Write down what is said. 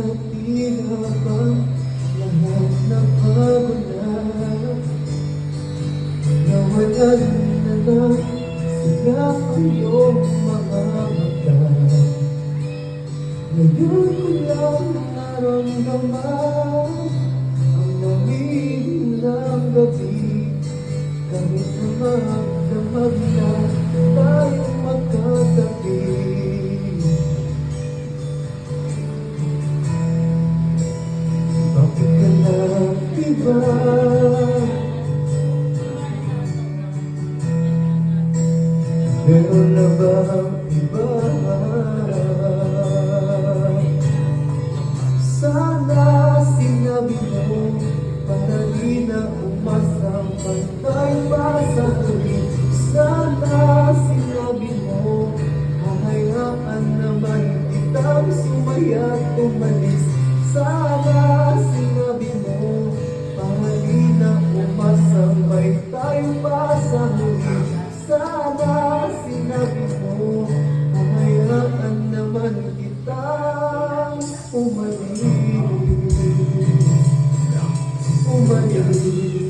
Tila bang lahat nabago na, nawalan na lang sila ko yung mga mata. Ngayon ko lang naramdaman ang lamig ng gabi, kahit na magdamag na tayong magkatabi. Bakit ka nag-iba? Meron na ba ang iba? Sana sinabi mo para di na umasang pantay pa sa huli. Sana sinabi mo hahayaan naman kitang sumaya at umalis. Sana sinabi mo para di na umasang may tayo pa sa huli. Sana sinabi mo hahayaan naman kitang umalis. Umalis.